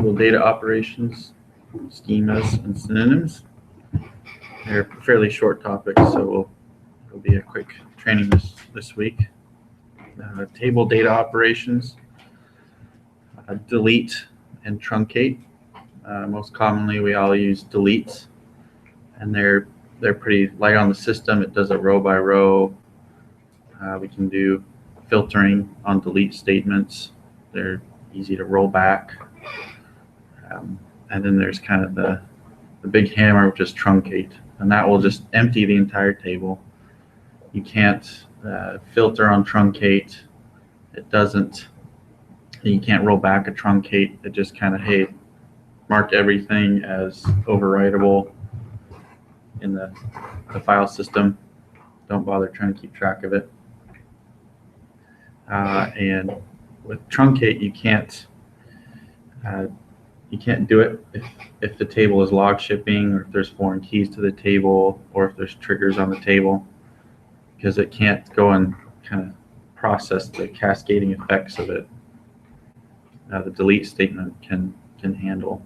table data operations, schemas, and synonyms. They're fairly short topics, so it'll be a quick training this week. Table data operations, delete and truncate. Most commonly, we all use deletes, and they're pretty light on the system. It does it row by row. We can do filtering on delete statements. They're easy to roll back. And then there's kind of the big hammer, which is truncate, and that will just empty the entire table. You can't filter on truncate. It doesn't. You can't roll back a truncate. It just kind of, hey, mark everything as overwritable in the file system. Don't bother trying to keep track of it. And with truncate, you can't do it if the table is log shipping, or if there's foreign keys to the table, or if there's triggers on the table, because it can't go and kind of process the cascading effects of it. The delete statement can handle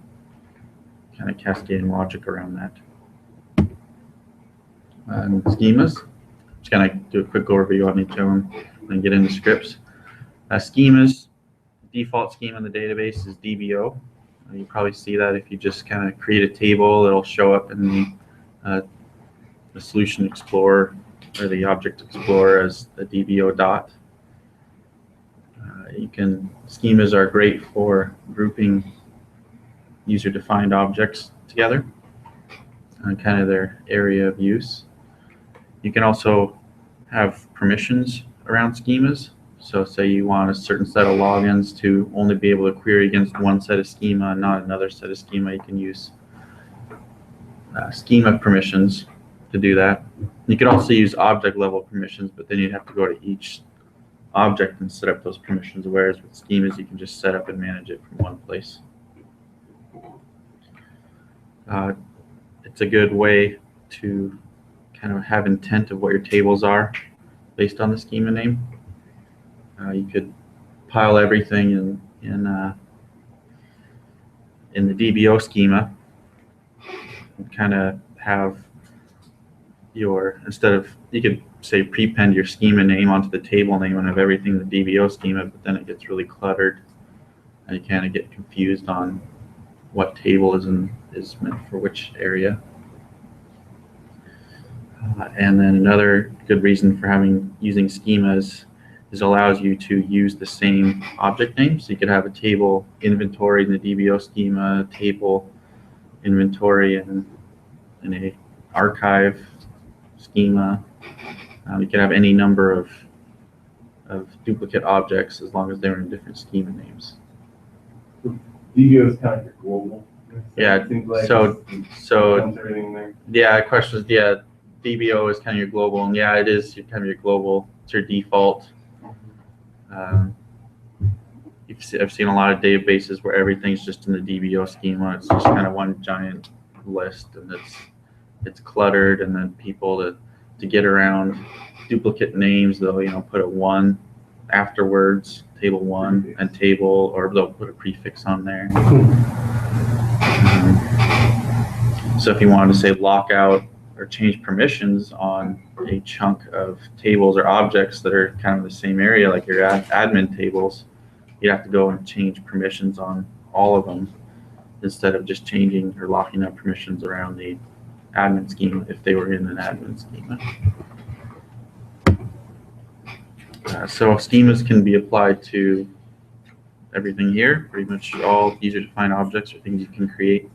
kind of cascading logic around that. And schemas, just kind of do a quick overview on each of them and get into scripts. Schemas, default schema in the database is DBO. You probably see that if you just kind of create a table, it'll show up in the Solution Explorer or the Object Explorer as a DBO dot. Schemas are great for grouping user-defined objects together and kind of their area of use. You can also have permissions around schemas. So say you want a certain set of logins to only be able to query against one set of schema and not another set of schema. You can use schema permissions to do that. You could also use object level permissions, but then you'd have to go to each object and set up those permissions, whereas with schemas you can just set up and manage it from one place. It's a good way to kind of have intent of what your tables are based on the schema name. You could pile everything in the DBO schema and kind of have instead of, you could say prepend your schema name onto the table name and have everything in the DBO schema, but then it gets really cluttered and you kind of get confused on what table is meant for which area. And then another good reason for using schemas is allows you to use the same object name. So you could have a table inventory in the DBO schema, table inventory in a archive schema. You could have any number of duplicate objects as long as they're in different schema names. DBO is kind of your global. Yeah. Like so yeah. The question is, yeah, DBO is kind of your global, and yeah, it is kind of your global. It's your default. I've seen a lot of databases where everything's just in the DBO schema. It's just kind of one giant list, and it's cluttered. And then people to get around duplicate names, they'll put a 1 afterwards, table 1 and table, or they'll put a prefix on there. So if you wanted to say lockout or change permissions on a chunk of tables or objects that are kind of the same area, like your admin tables, you'd have to go and change permissions on all of them instead of just changing or locking up permissions around the admin schema if they were in an admin schema. So schemas can be applied to everything here, pretty much all user-defined objects or things you can create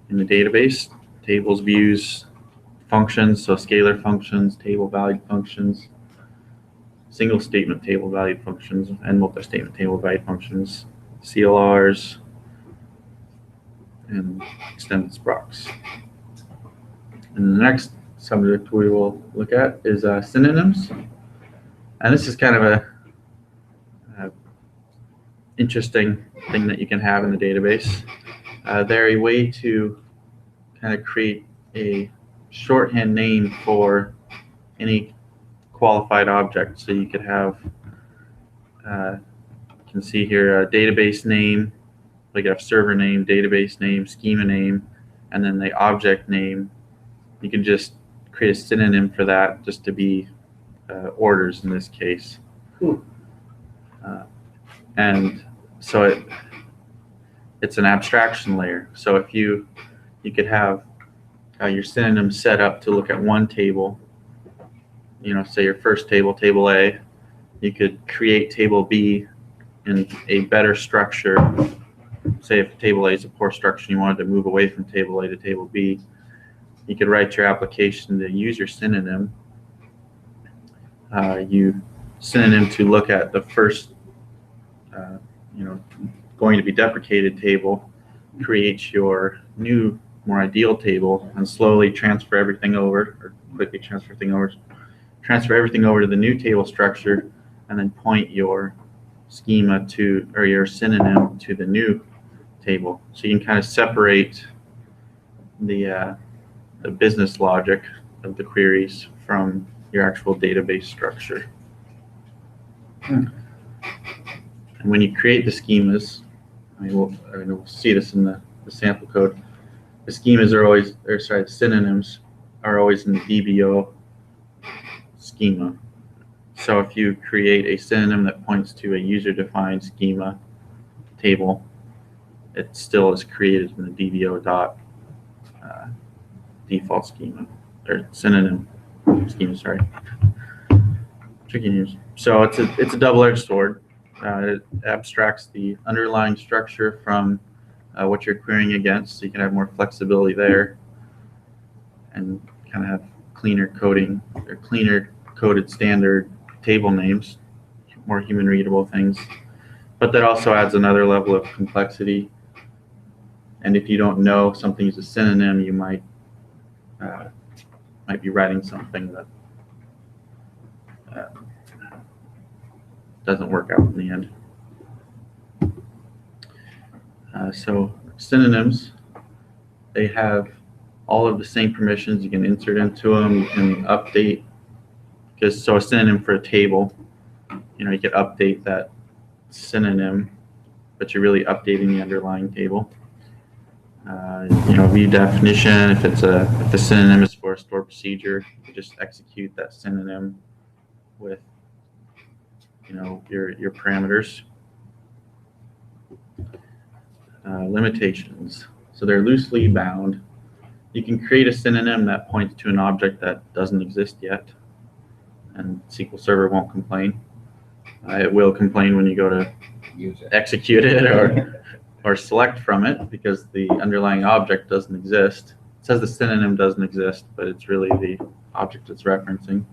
in the database. Tables, views, functions, so scalar functions, table valued functions, single statement table valued functions, and multi-statement table valued functions, CLRs, and extended sprocs. And the next subject we will look at is synonyms. And this is kind of a interesting thing that you can have in the database. They're a way to kind of create a shorthand name for any qualified object. So you could have, you can see here, a database name, like you have server name, database name, schema name, and then the object name. You can just create a synonym for that, just to be orders in this case. And so it's an abstraction layer. So if you could have your synonym set up to look at one table, say your first table, table A, you could create table B in a better structure. Say if table A is a poor structure and you wanted to move away from table A to table B, you could write your application to use your synonym. You synonym to look at the first, going to be deprecated table, create your new, more ideal table, and slowly transfer everything over, or quickly transfer everything over to the new table structure, and then point your schema to, or your synonym to the new table. So you can kind of separate the business logic of the queries from your actual database structure. And when you create the schemas, we'll see this in the sample code. The schemas are always, the synonyms are always in the DBO schema. So if you create a synonym that points to a user-defined schema table, it still is created in the DBO dot default schema, or synonym schema. Sorry, tricky news. So it's a double-edged sword. It abstracts the underlying structure from what you're querying against, so you can have more flexibility there, and kind of have cleaner coding, or cleaner coded standard table names, more human readable things. But that also adds another level of complexity. And if you don't know something is a synonym, you might be writing something that doesn't work out in the end. So synonyms, they have all of the same permissions. You can insert into them, you can update, because so a synonym for a table, you could update that synonym, but you're really updating the underlying table. View definition, if the synonym is for a stored procedure, you just execute that synonym with your parameters. Limitations, so they're loosely bound. You can create a synonym that points to an object that doesn't exist yet, and SQL Server won't complain. It will complain when you go to execute it or select from it, because the underlying object doesn't exist. It says the synonym doesn't exist, but it's really the object it's referencing.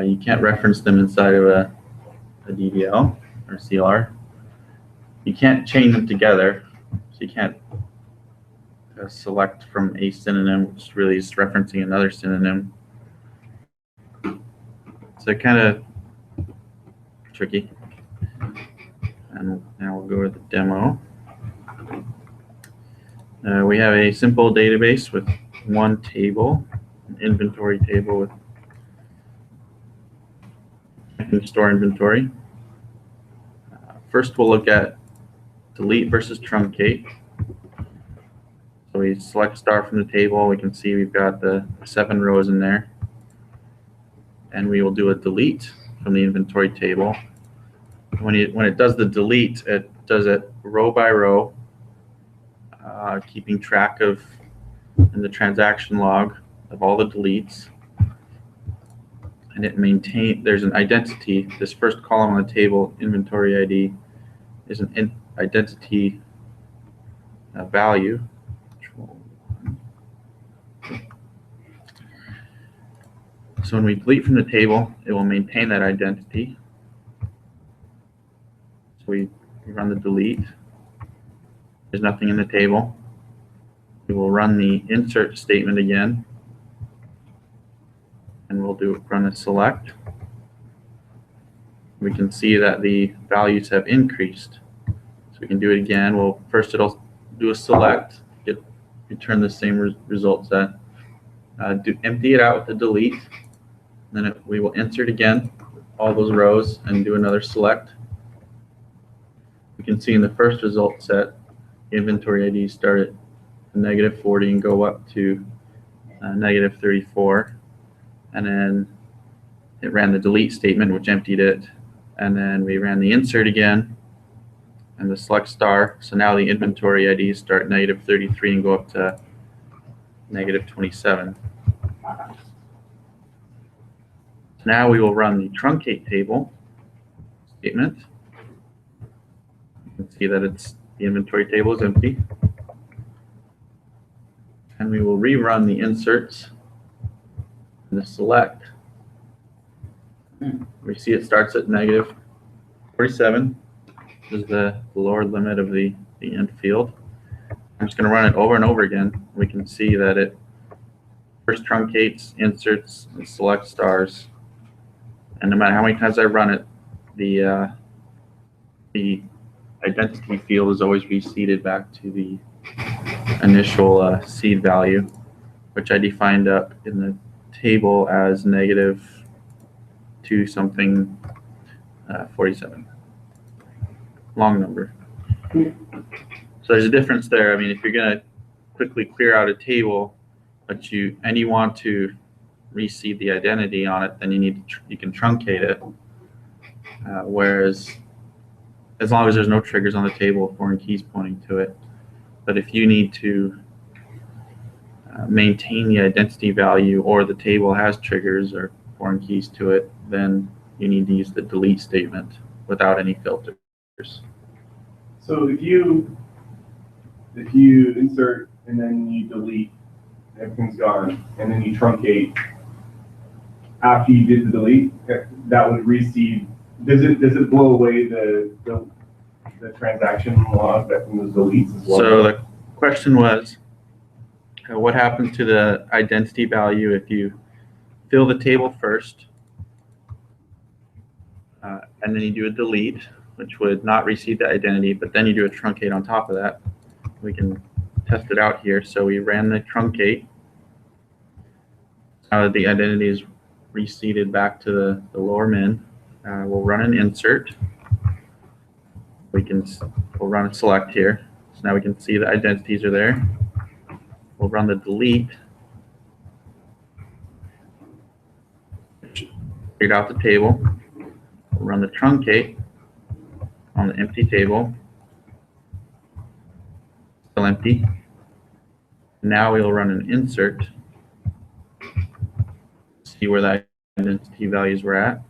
You can't reference them inside of a DDL or CLR. You can't chain them together, so you can't select from a synonym, which really is referencing another synonym. So kind of tricky. And now we'll go to the demo. We have a simple database with one table, an inventory table with store inventory. First, we'll look at delete versus truncate. So we select star from the table. We can see we've got the 7 rows in there. And we will do a delete from the inventory table. When it does the delete, it does it row by row, keeping track of in the transaction log of all the deletes. And there's an identity. This first column on the table, inventory ID, is an identity value. So when we delete from the table, it will maintain that identity. So we run the delete. There's nothing in the table. We will run the insert statement again, and we'll run a select. We can see that the values have increased. So we can do it again. Well, first it'll do a select, return the same results that empty it out with the delete. Then we will insert again all those rows and do another select. We can see in the first result set, inventory IDs start at -40 and go up to -34. And then it ran the delete statement, which emptied it. And then we ran the insert again and the select star. So now the inventory IDs start at -33 and go up to -27. Now we will run the truncate table statement. You can see that the inventory table is empty. And we will rerun the inserts and the select. We see it starts at -47. This is the lower limit of the end field. I'm just going to run it over and over again. We can see that it first truncates, inserts, and selects stars. And no matter how many times I run it, the identity field is always reseeded back to the initial seed value, which I defined up in the table as -2 something 47. Long number. So there's a difference there. I mean, if you're going to quickly clear out a table, but you want to reseed the identity on it, then you can truncate it. Whereas, as long as there's no triggers on the table, foreign keys pointing to it. But if you need to maintain the identity value, or the table has triggers or foreign keys to it, then you need to use the delete statement without any filters. So if you insert and then you delete, everything's gone, and then you truncate after you did the delete, that would reseed. Does it blow away the transaction log that from those deletes as well? So the question was, what happens to the identity value if you fill the table first, and then you do a delete, which would not reseed the identity, but then you do a truncate on top of that. We can test it out here. So we ran the truncate. Now that the identity is reseeded back to the lower min, we'll run an insert. We'll run a select here. So now we can see the identities are there. We'll run the delete. Cleared out the table. We'll run the truncate on the empty table. Still empty. Now we'll run an insert. See where the identity values were at.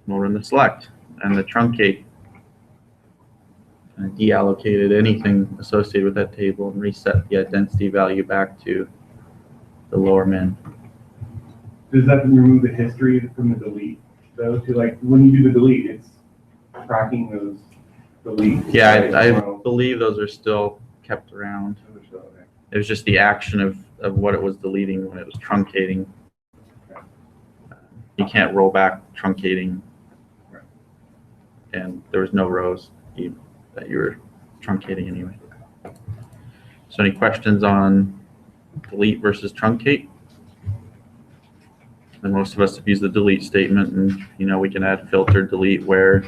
We'll run the select and the truncate. Deallocated anything associated with that table and reset the identity value back to the lower min. Does that remove the history from the delete, though? To like when you do the delete, it's tracking those deletes. Yeah, I believe those are still kept around. It was just the action of what it was deleting when it was truncating. You can't roll back truncating, and there was no rows that you were truncating anyway. So any questions on delete versus truncate? And most of us have used the delete statement, and we can add filter delete where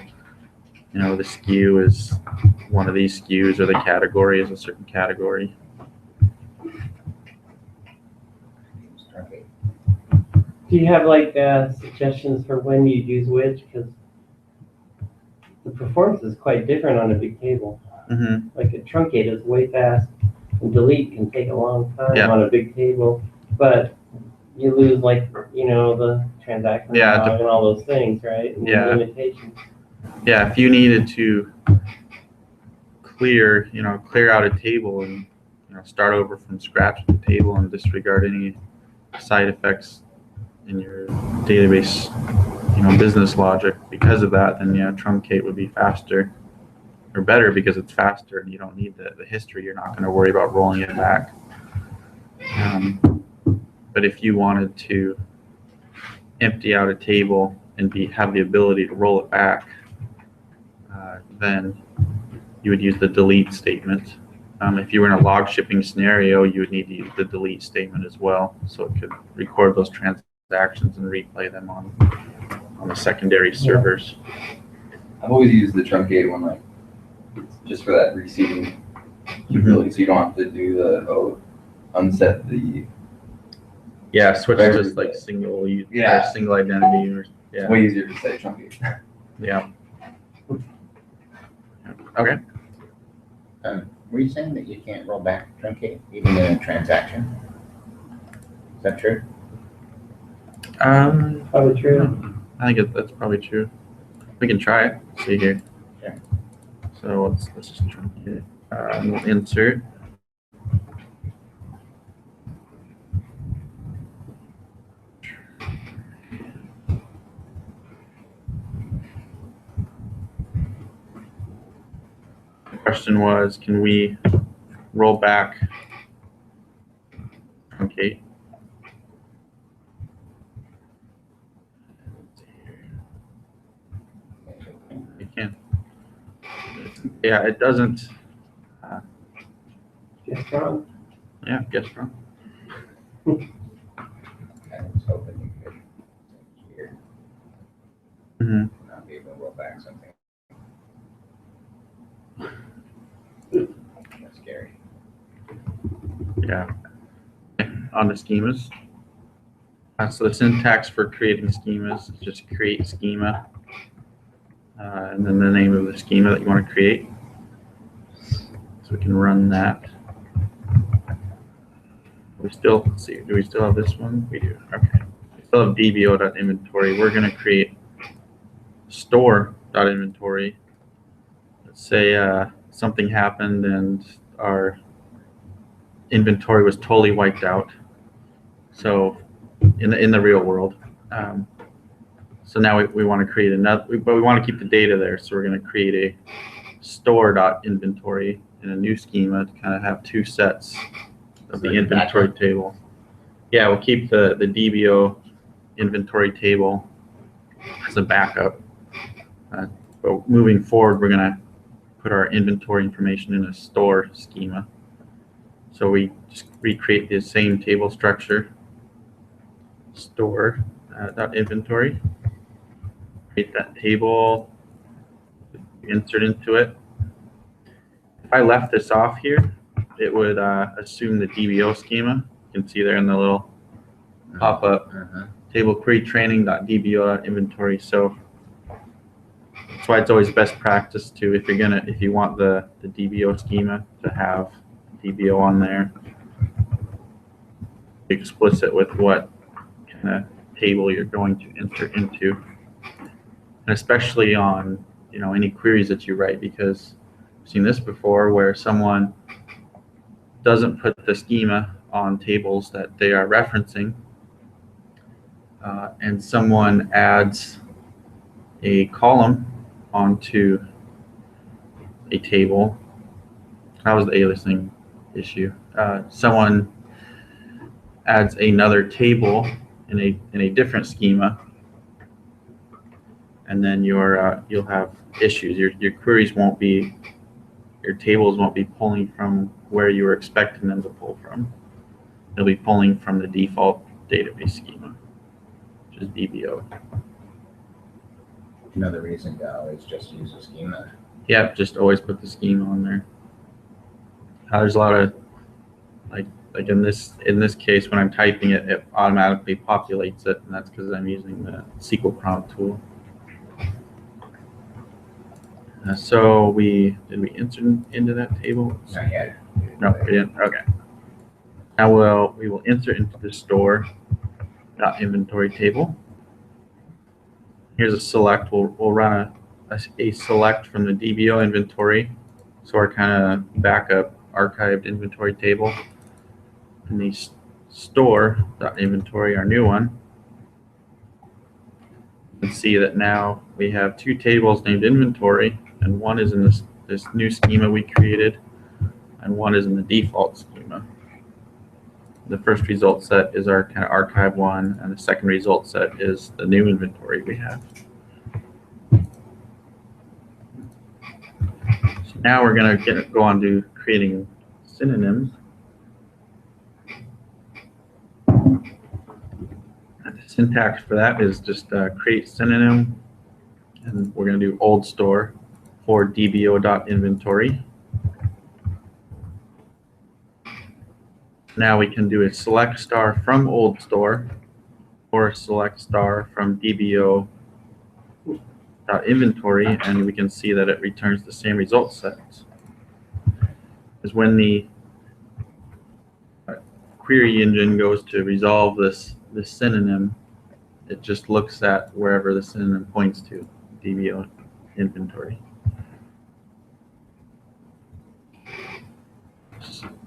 the SKU is one of these SKUs, or the category is a certain category. Do you have like suggestions for when you use which? Because the performance is quite different on a big table. Mm-hmm. Like a truncate is way fast, and delete can take a long time on a big table, but you lose the transaction log and all those things, right? And the limitations. Yeah, if you needed to clear out a table and start over from scratch with the table and disregard any side effects in your database business logic because of that, then truncate would be faster or better because it's faster and you don't need the history. You're not going to worry about rolling it back. But if you wanted to empty out a table and have the ability to roll it back, then you would use the delete statement. If you were in a log shipping scenario, you would need to use the delete statement as well, so it could record those transactions and replay them on the secondary servers. I've always used the truncated one, like, just for that receiving capability, so you don't have to do the, unset the. Yeah, switch Very to just like good. single, or Yeah. single identity, or It's yeah, way easier to say truncate. yeah. Okay. Were you saying that you can't roll back truncate even in a transaction? Is that true? Probably true. I think that's probably true. We can try it. See here. Sure. So let's just try it. We'll insert. The question was, can we roll back truncate? You can. Yeah, it doesn't. Just wrong. Yeah, guess wrong. I was hoping you could here Mm-hmm. not be able to roll back something. That's scary. Yeah. On the schemas. So the syntax for creating schemas is just create schema, and then the name of the schema that you want to create. So we can run that. We still, let's see, do we still have this one? We do. Okay. We still have dbo.inventory. We're going to create store.inventory. Let's say something happened and our inventory was totally wiped out. So in the real world. So now we want to create another, but we want to keep the data there. So we're going to create a store.inventory in a new schema to kind of have two sets of the inventory table. Yeah, we'll keep the DBO inventory table as a backup. But moving forward, we're going to put our inventory information in a store schema. So we just recreate the same table structure. Store .inventory. Create that table, insert into it. If I left this off here, it would assume the DBO schema. You can see there in the little pop-up table query training.dbo.inventory. So that's why it's always best practice to, if you want the DBO schema to have DBO on there, be explicit with what kind of table you're going to enter into. And especially on any queries that you write, because I've seen this before where someone doesn't put the schema on tables that they are referencing, and someone adds a column onto a table. That was the aliasing issue. Someone adds another table in a different schema, and then you'll have issues. Your queries won't be, your tables won't be pulling from where you were expecting them to pull from. They'll be pulling from the default database schema, which is DBO. Another reason to always just use a schema. Yeah, just always put the schema on there. There's a lot of like in this case, when I'm typing it, it automatically populates it, and that's because I'm using the SQL prompt tool. So did we insert into that table? Not yet. No, we didn't. Okay. Now we will insert into the store.inventory table. Here's a select. We'll run a select from the DBO inventory. So our kind of backup archived inventory table. And the store.inventory, our new one. You can see that now we have two tables named inventory, and one is in this new schema we created, and one is in the default schema. The first result set is our kind of archive one, and the second result set is the new inventory we have. So now we're going to go on to creating synonyms. And the syntax for that is just create synonym, and we're going to do old store for dbo.inventory. Now we can do a select star from old store or a select star from dbo.inventory, and we can see that it returns the same result sets. Because when the query engine goes to resolve this synonym, it just looks at wherever the synonym points to, DBO inventory.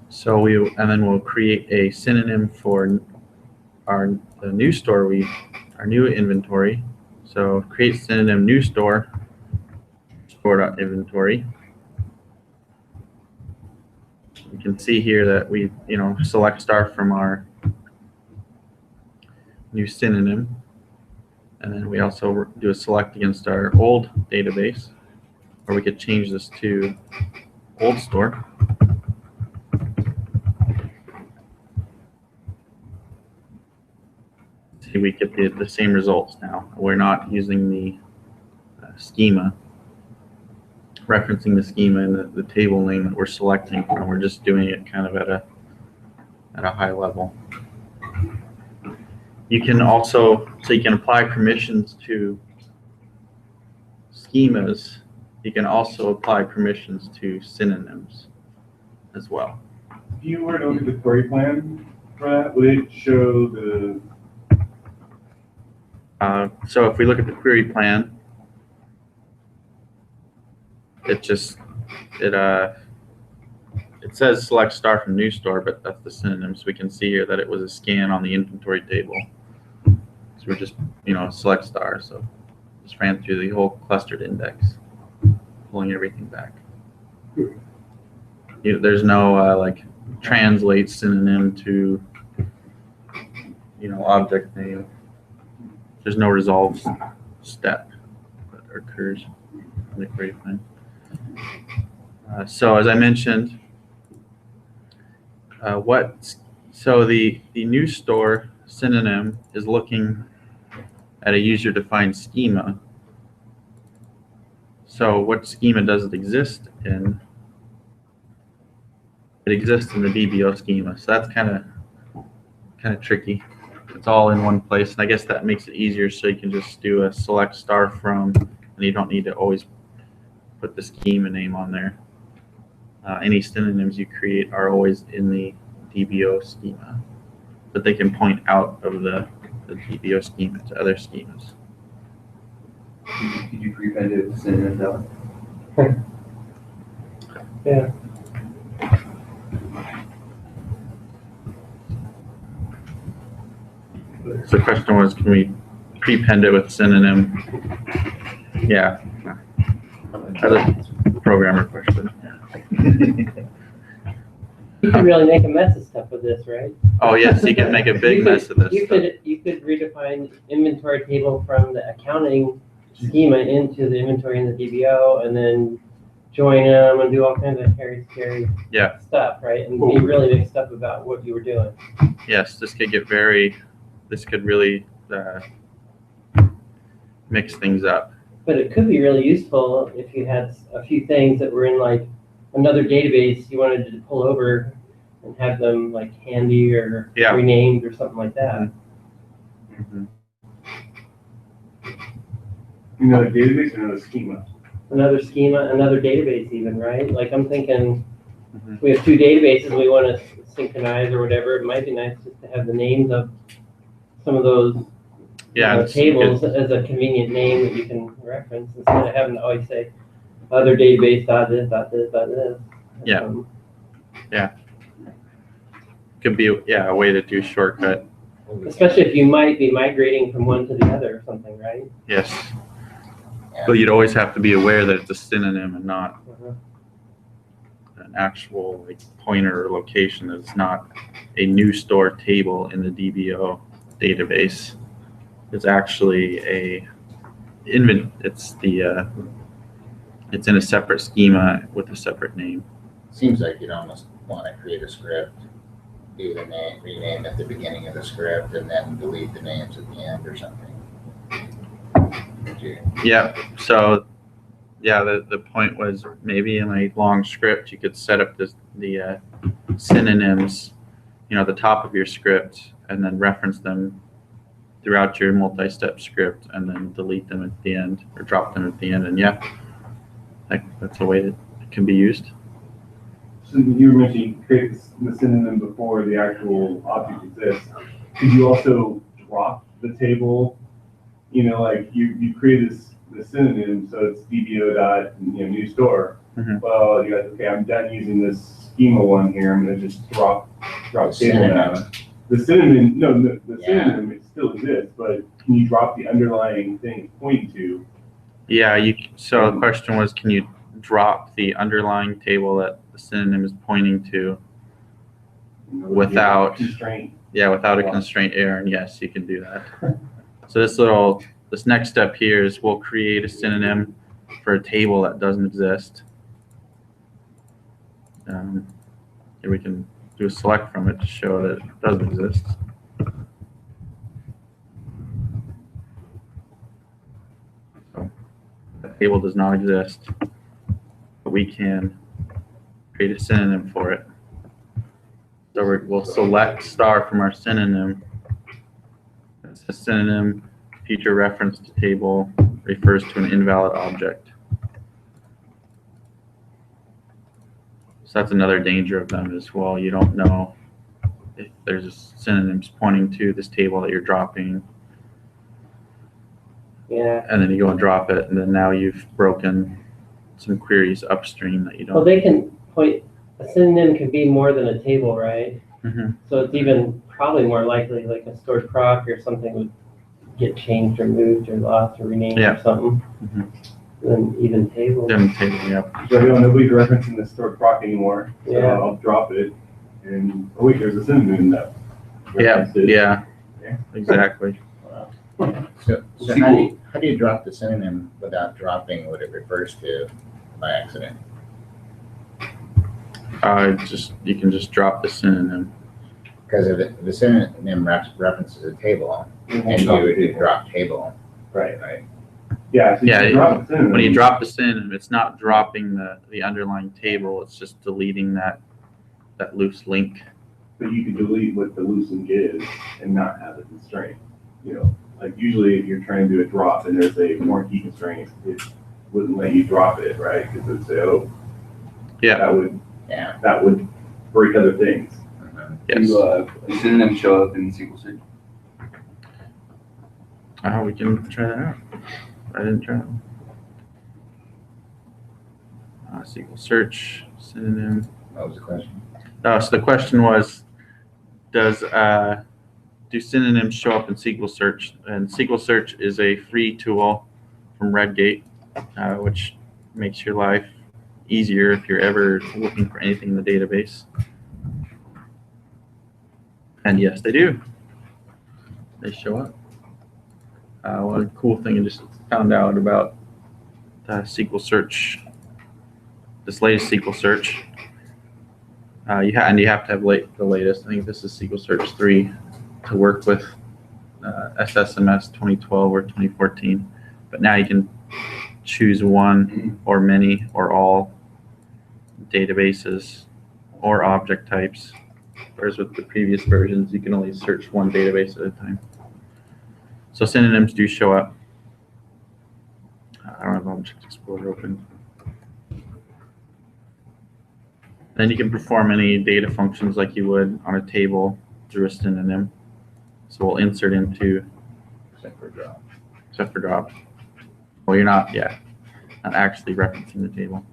So then we'll create a synonym for the new store, our new inventory. So create synonym new store, store.inventory. You can see here that we, select star from our new synonym. And then we also do a select against our old database, or we could change this to old store. See, we get the same results now. We're not using the schema, referencing the schema in the table name that we're selecting from. We're just doing it kind of at a high level. You can also, so you can apply permissions to schemas. You can also apply permissions to synonyms as well. If you were to look at the query plan for that, would it show the? So if we look at the query plan, it says select star from new store, but that's the synonym. So we can see here that it was a scan on the inventory table. So we're just, select star. So just ran through the whole clustered index, pulling everything back. There's no like translate synonym to, object name. There's no resolve step that occurs in the query plan. So as I mentioned, the new store synonym is looking at a user-defined schema. So what schema does it exist in? It exists in the DBO schema. So that's kind of tricky. It's all in one place, and I guess that makes it easier. So you can just do a select star from, and you don't need to always put the schema name on there. Any synonyms you create are always in the DBO schema, but they can point out of the DBO schema to other schemas. Could you prepend it with synonyms out? Yeah. So the question was, can we prepend it with synonym? Yeah. That's a programmer question. You can really make a mess of stuff with this, right? Oh yes, you can make a big mess of this. You could redefine inventory table from the accounting schema into the inventory in the DBO, and then join them and do all kinds of hairy, scary stuff, right? And be really mixed up about what you were doing. Yes, this could really mix things up. But it could be really useful if you had a few things that were in like another database you wanted to pull over and have them like handy or renamed or something like that. Mm-hmm. Another database or another schema? Another schema, another database even, right? Like I'm thinking we have two databases we want to synchronize or whatever. It might be nice just to have the names of some of those tables as a convenient name that you can reference instead of having to always say other database this. Yeah. Could be a way to do shortcut. Especially if you might be migrating from one to the other or something, right? Yes. But you'd always have to be aware that it's a synonym and not an actual pointer or location. That it's not a new store table in the DBO database. It's actually it's in a separate schema with a separate name. Seems like you'd almost want to create a script, do the name, rename at the beginning of the script, and then delete the names at the end or something. Yeah, so yeah, the point was maybe in a long script you could set up the synonyms, the top of your script, and then reference them throughout your multi-step script, and then delete them at the end or drop them at the end. And yeah, that's a way that it can be used. So you were mentioning create the synonym before the actual object exists. Could you also drop the table? Like you create the synonym, so it's DBO dot new store. Mhm. Well, you're like, okay, I'm done using this schema one here. I'm gonna just drop table now. The synonym, no, the synonym it still exists, but can you drop the underlying thing it's pointing to? Yeah, so the question was, can you drop the underlying table that the synonym is pointing to without constraint? Yeah, without a constraint error, and yes, you can do that. So this next step here is we'll create a synonym for a table that doesn't exist. Here we can do a select from it to show that it doesn't exist. So that table does not exist, but we can create a synonym for it. So we'll select star from our synonym. It's a synonym feature reference to table refers to an invalid object. So that's another danger of them as well. You don't know if there's synonyms pointing to this table that you're dropping. Yeah. And then you go and drop it, and then now you've broken some queries upstream that you don't. Well, they can point, a synonym can be more than a table, right? Mm-hmm. So it's even probably more likely like a stored proc or something would get changed or moved or lost or renamed or something. Mm-hmm. Than even table. Yeah. So nobody's referencing the stored proc anymore. So Yeah. I'll drop it, and oh wait, there's a synonym that. Yeah. Exactly. So how do you drop the synonym without dropping what it refers to by accident? You can just drop the synonym. Because if the synonym references a table, and you drop table. Right. Yeah. So when you drop the synonym, it's not dropping the underlying table. It's just deleting that loose link. But you can delete what the loose link is and not have a constraint. Like usually if you're trying to do a drop and there's a more key constraint, it wouldn't let you drop it, right? Because it would say, oh, yeah, that would break other things. Yes. Do synonyms show up in SQL search? We can try that out. I didn't try that. SQL search synonym. What was the question? So the question was, do synonyms show up in SQL search? And SQL search is a free tool from Redgate, which makes your life easier if you're ever looking for anything in the database. And yes, they do. They show up. One cool thing I just found out about SQL search, this latest SQL search, you have to have the latest. I think this is SQL Search 3 to work with SSMS 2012 or 2014. But now you can choose one or many or all databases or object types. Whereas with the previous versions, you can only search one database at a time. So synonyms do show up. I don't have Object Explorer open. Then you can perform any data functions like you would on a table through a synonym. So we'll insert into, Except for drop. Well, you're not actually referencing the table.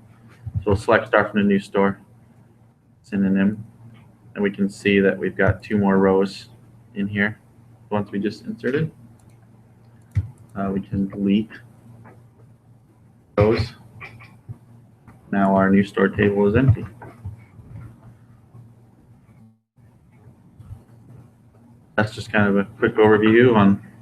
So we'll select start from the new store, synonym, and we can see that we've got 2 more rows in here. Once we just inserted, we can delete those. Now our new store table is empty. That's just kind of a quick overview on